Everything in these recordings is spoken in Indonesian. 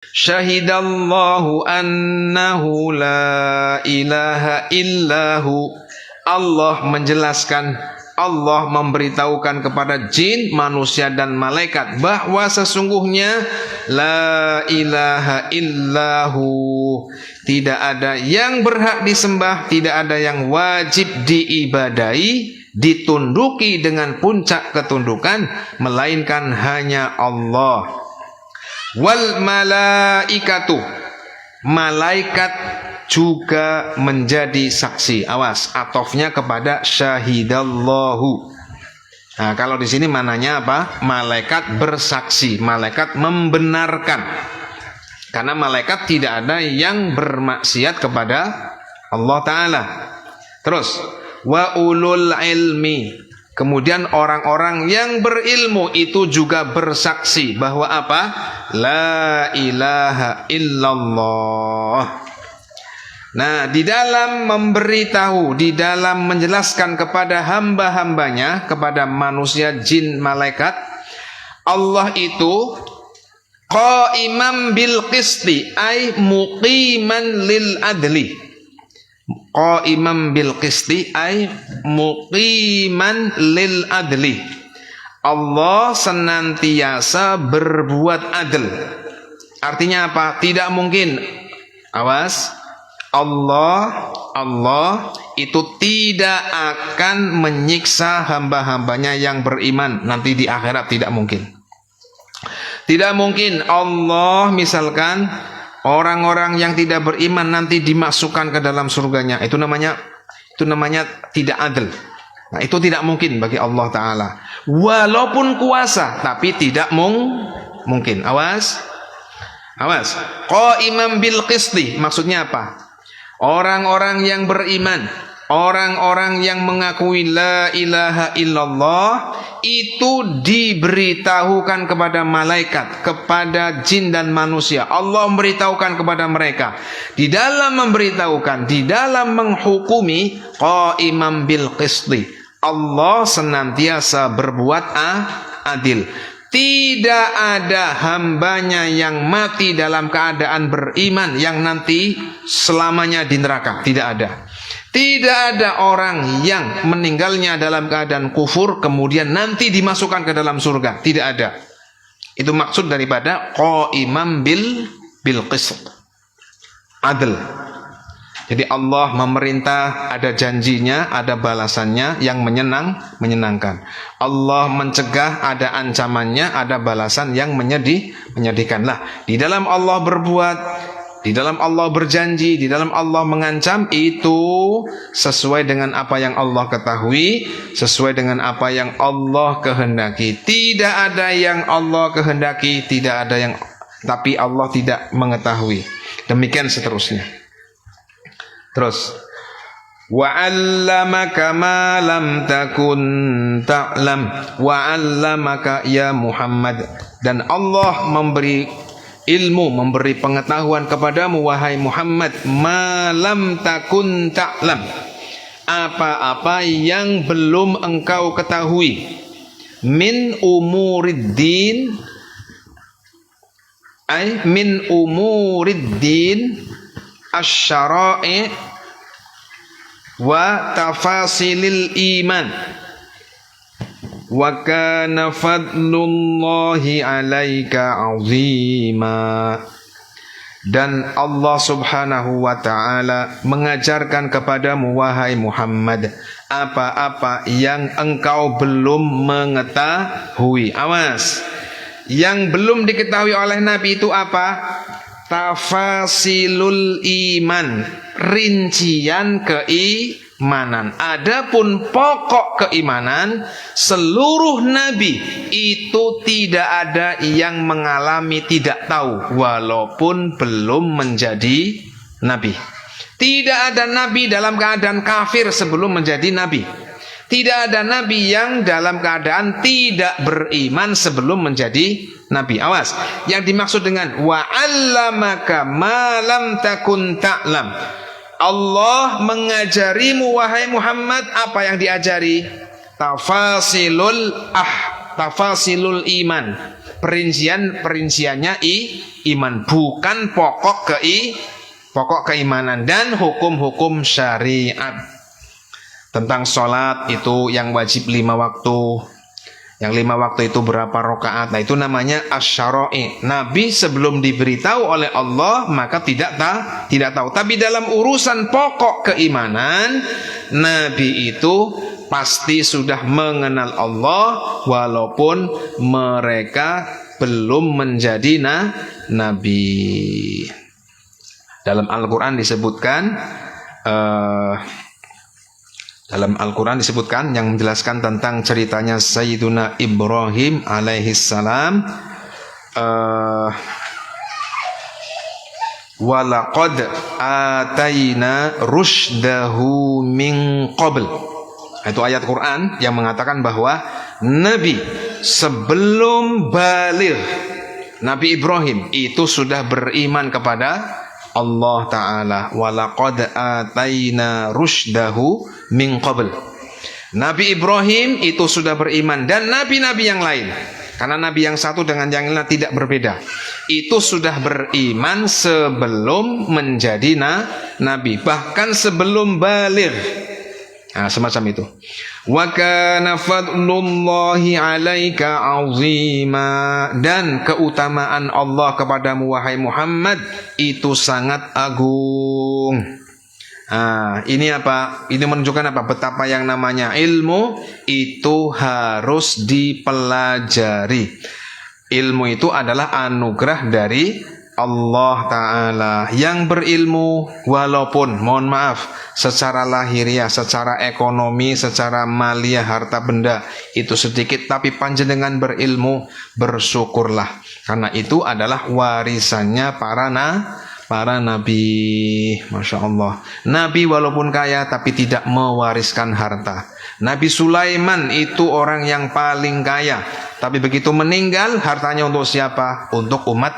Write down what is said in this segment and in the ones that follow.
Syahidallahu annahu la ilaha illahu. Allah menjelaskan, Allah memberitahukan kepada jin, manusia dan malaikat bahwa sesungguhnya la ilaha illahu, tidak ada yang berhak disembah, tidak ada yang wajib diibadahi, ditunduki dengan puncak ketundukan, melainkan hanya Allah. Wal malaikatu, malaikat juga menjadi saksi. Awas, atofnya kepada syahidallahu. Nah, kalau di sini mananya apa? Malaikat bersaksi, malaikat membenarkan. Karena malaikat tidak ada yang bermaksiat kepada Allah Ta'ala. Terus, wa ulul ilmi, kemudian orang-orang yang berilmu itu juga bersaksi bahwa apa? La ilaha illallah. Nah, di dalam memberitahu, di dalam menjelaskan kepada hamba-hambanya, kepada manusia, jin, malaikat, Allah itu qaimam bil qisti, ay muqiman lil adli. Qaimam bil qisti, ay muqiman lil adli. Allah senantiasa berbuat adil. Artinya apa? Tidak mungkin. Awas. Allah itu tidak akan menyiksa hamba-hambanya yang beriman nanti di akhirat, tidak mungkin. Tidak mungkin Allah misalkan orang-orang yang tidak beriman nanti dimasukkan ke dalam surganya. Itu namanya tidak adil. Nah, itu tidak mungkin bagi Allah Ta'ala. Walaupun kuasa, tapi tidak mungkin. Awas. Qaimam bil qisti, maksudnya apa? Orang-orang yang beriman, orang-orang yang mengakui la ilaha illallah itu diberitahukan kepada malaikat, kepada jin dan manusia. Allah memberitahukan kepada mereka. Di dalam memberitahukan, di dalam menghukumi, qaimam bil qisti, Allah senantiasa berbuat adil. Tidak ada hambanya yang mati dalam keadaan beriman yang nanti selamanya di neraka. Tidak ada. Tidak ada orang yang meninggalnya dalam keadaan kufur kemudian nanti dimasukkan ke dalam surga. Tidak ada. Itu maksud daripada qaimam bil qist. Adil. Jadi Allah memerintah, ada janjinya, ada balasannya yang menyenangkan. Allah mencegah, ada ancamannya, ada balasan yang menyedihkan. Lah, di dalam Allah berbuat, di dalam Allah berjanji, di dalam Allah mengancam, itu sesuai dengan apa yang Allah ketahui, sesuai dengan apa yang Allah kehendaki. Tidak ada yang Allah kehendaki, tidak ada yang, tapi Allah tidak mengetahui. Demikian seterusnya. Terus, wa'allamaka ma lam takun ta'lam, wa'allamaka ya Muhammad, dan Allah memberi ilmu, memberi pengetahuan kepadamu wahai Muhammad, ma lam takun ta'lam, apa-apa yang belum engkau ketahui, min umuriddin, ay min umuriddin asy-syara'i wa tafasilil iman, wa kana fadlullahi 'alaika 'azima. Dan Allah Subhanahu wa ta'ala mengajarkan kepadamu wahai Muhammad apa-apa yang engkau belum mengetahui. Awas, yang belum diketahui oleh Nabi itu apa? Tafasilul iman, rincian keimanan. Adapun pokok keimanan, seluruh nabi itu tidak ada yang mengalami tidak tahu walaupun belum menjadi nabi. Tidak ada nabi dalam keadaan kafir sebelum menjadi nabi. Tidak ada nabi yang dalam keadaan tidak beriman sebelum menjadi nabi. Awas, yang dimaksud dengan wa'allamaka ma lam takun ta'lam, Allah mengajarimu wahai Muhammad apa yang diajari? Tafasilul iman, Perinciannya iman, bukan pokok keimanan dan hukum-hukum syariat. Tentang sholat itu yang wajib 5 waktu. Yang 5 waktu itu berapa rakaat? Nah, itu namanya asy-syara'i. Nabi sebelum diberitahu oleh Allah maka tidak tahu. Tapi dalam urusan pokok keimanan, Nabi itu pasti sudah mengenal Allah walaupun mereka belum menjadi nabi. Dalam Al-Qur'an disebutkan yang menjelaskan tentang ceritanya Sayyiduna Ibrahim alaihissalam, walaqad ataina rusydahu min qabl. Itu ayat Quran yang mengatakan bahwa Nabi sebelum baligh, Nabi Ibrahim itu sudah beriman kepada Allah Ta'ala. Walaqad ataina rusydahu min qabl. Nabi Ibrahim itu sudah beriman, dan nabi-nabi yang lain, karena nabi yang satu dengan yang lain tidak berbeda, itu sudah beriman sebelum menjadi nabi, bahkan sebelum baligh. Nah, semacam itu. Wa kana fadlullahi 'alaika 'azima, dan keutamaan Allah kepadamu wahai Muhammad itu sangat agung. Nah, ini apa? Ini menunjukkan apa? Betapa yang namanya ilmu itu harus dipelajari. Ilmu itu adalah anugerah dari Allah Ta'ala. Yang berilmu walaupun, mohon maaf, secara lahiriah, secara ekonomi, secara maliyah, harta benda itu sedikit, tapi panjenengan berilmu, bersyukurlah, karena itu adalah warisannya para nabi. Masya Allah. Nabi walaupun kaya tapi tidak mewariskan harta. Nabi Sulaiman itu orang yang paling kaya, tapi begitu meninggal hartanya untuk siapa? Untuk umat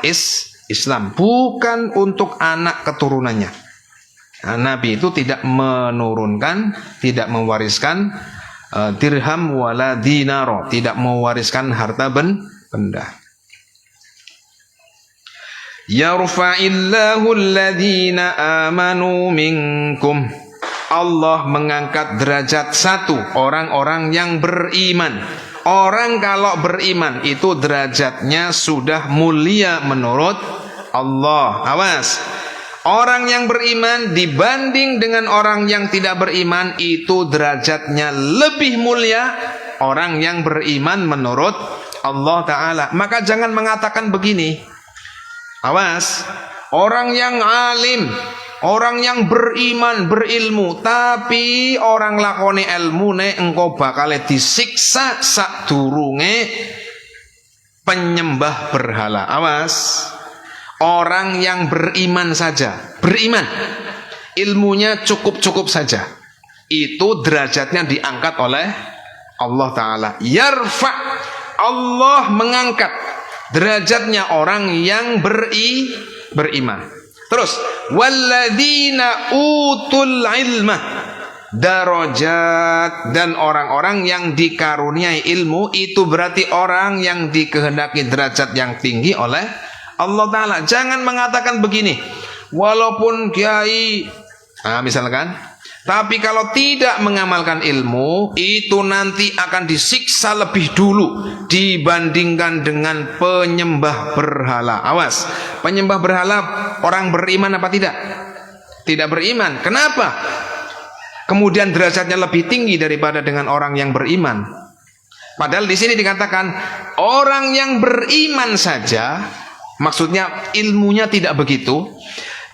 Islam, bukan untuk anak keturunannya. Nah, Nabi itu tidak menurunkan, tidak mewariskan dirham wala dinaro, tidak mewariskan harta benda. Yarfa'illahu alladhina amanu minkum. Allah mengangkat derajat satu orang-orang yang beriman. Orang kalau beriman itu derajatnya sudah mulia menurut Allah. Awas, orang yang beriman dibanding dengan orang yang tidak beriman itu derajatnya lebih mulia orang yang beriman menurut Allah Ta'ala. Maka jangan mengatakan begini. Awas, orang yang alim, orang yang beriman, berilmu, tapi orang lakoni ilmune engkau bakal disiksa sadurunge penyembah berhala. Awas, orang yang beriman saja, beriman, ilmunya cukup-cukup saja, itu derajatnya diangkat oleh Allah Ta'ala. Yarfa, Allah mengangkat derajatnya orang yang beriman. Terus, walladzina utul ilma darajat, dan orang-orang yang dikaruniai ilmu itu berarti orang yang dikehendaki derajat yang tinggi oleh Allah Ta'ala. Jangan mengatakan begini, walaupun kiai, misalkan, tapi kalau tidak mengamalkan ilmu itu nanti akan disiksa lebih dulu dibandingkan dengan penyembah berhala. Awas, penyembah berhala orang beriman apa tidak? Tidak beriman. Kenapa? Kemudian derajatnya lebih tinggi daripada dengan orang yang beriman. Padahal di sini dikatakan orang yang beriman saja, maksudnya ilmunya tidak begitu,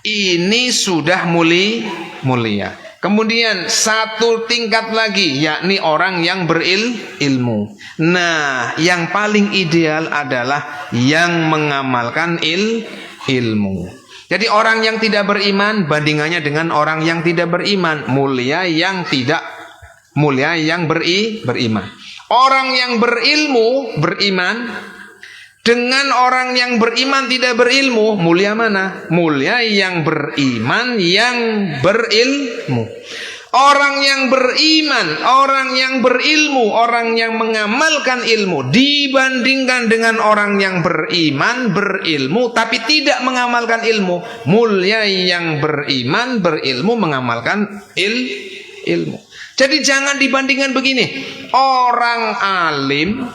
ini sudah mulia. Kemudian satu tingkat lagi, yakni orang yang berilmu. Nah, yang paling ideal adalah yang mengamalkan ilmu. Jadi orang yang tidak beriman bandingannya dengan orang yang tidak beriman, mulia yang beriman. Orang yang berilmu beriman dengan orang yang beriman tidak berilmu, mulia mana? Mulia yang beriman yang berilmu. Orang yang beriman, orang yang berilmu, orang yang mengamalkan ilmu dibandingkan dengan orang yang beriman, berilmu tapi tidak mengamalkan ilmu. Mulia yang beriman, berilmu, mengamalkan ilmu. Jadi jangan dibandingkan begini. Orang alim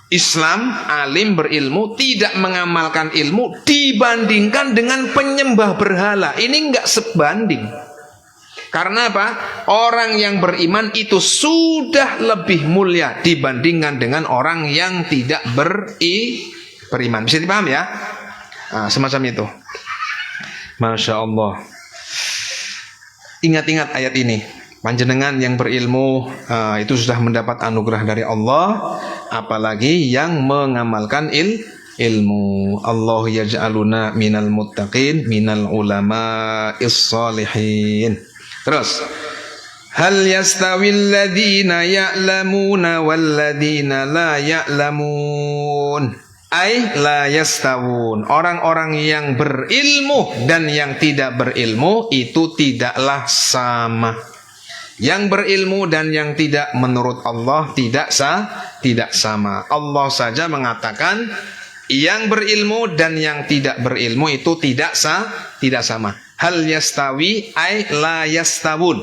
Islam, alim berilmu, tidak mengamalkan ilmu dibandingkan dengan penyembah berhala. Ini enggak sebanding. Karena apa? Orang yang beriman itu sudah lebih mulia dibandingkan dengan orang yang tidak beriman. Bisa dipaham ya? Nah, semacam itu. Masya Allah. Ingat-ingat ayat ini. Panjenengan yang berilmu itu sudah mendapat anugerah dari Allah. Apalagi yang mengamalkan ilmu. Allah yaj'aluna minal muttaqin, minal ulama'is salihin. Terus, hal yastawil ladzina ya'lamuna wal ladzina la ya'lamun. Ai la yastawun. Orang-orang yang berilmu dan yang tidak berilmu itu tidaklah sama. Yang berilmu dan yang tidak menurut Allah tidak sama. Allah saja mengatakan yang berilmu dan yang tidak berilmu itu tidak sama. Hal yastawi ay la yastawun.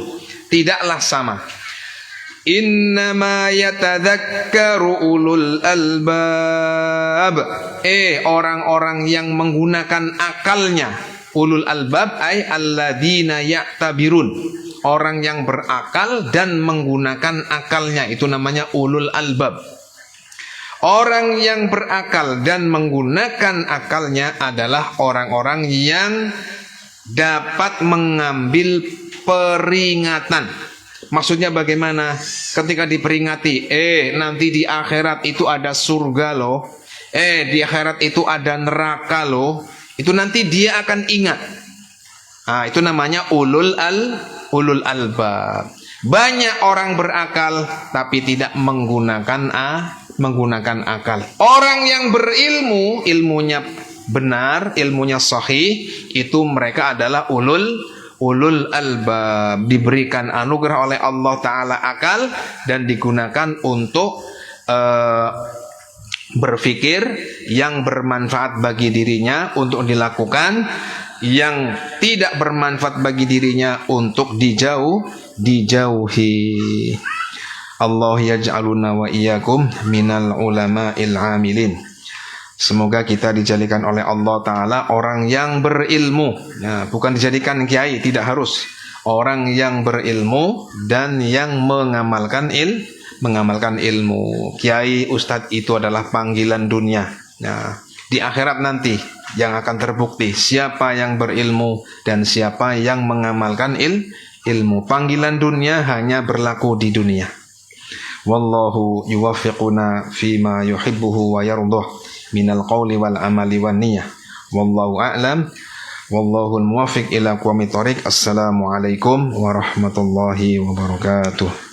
Tidaklah sama. Innama yatadzakkaru ulul albab. Orang-orang yang menggunakan akalnya. Ulul albab ay alladzina ya'tabirun. Orang yang berakal dan menggunakan akalnya, itu namanya ulul albab. Orang yang berakal dan menggunakan akalnya adalah orang-orang yang dapat mengambil peringatan. Maksudnya bagaimana? Ketika diperingati, nanti di akhirat itu ada surga loh. Di akhirat itu ada neraka loh. Itu nanti dia akan ingat. Itu namanya ulul albab. Banyak orang berakal tapi tidak menggunakan akal. Orang yang berilmu, ilmunya benar, ilmunya sahih, itu mereka adalah ulul albab, diberikan anugerah oleh Allah Ta'ala akal dan digunakan untuk berpikir yang bermanfaat bagi dirinya untuk dilakukan, yang tidak bermanfaat bagi dirinya untuk dijauhi. Allah yaj'aluna wa iyyakum minal ulama'il amilin. Semoga kita dijadikan oleh Allah Ta'ala orang yang berilmu. Bukan dijadikan kiai, tidak harus. Orang yang berilmu dan yang mengamalkan ilmu. Kiai, ustadz itu adalah panggilan dunia. Di akhirat nanti yang akan terbukti siapa yang berilmu dan siapa yang mengamalkan ilmu. Panggilan dunia hanya berlaku di dunia. Wallahu yuwaffiquna fima yuhibbuhu wa yardah minal qawli wal amali wan niyah. Wallahu a'lam. Wallahul muwaffiq ila aqwamit thoriq. Assalamualaikum warahmatullahi wabarakatuh.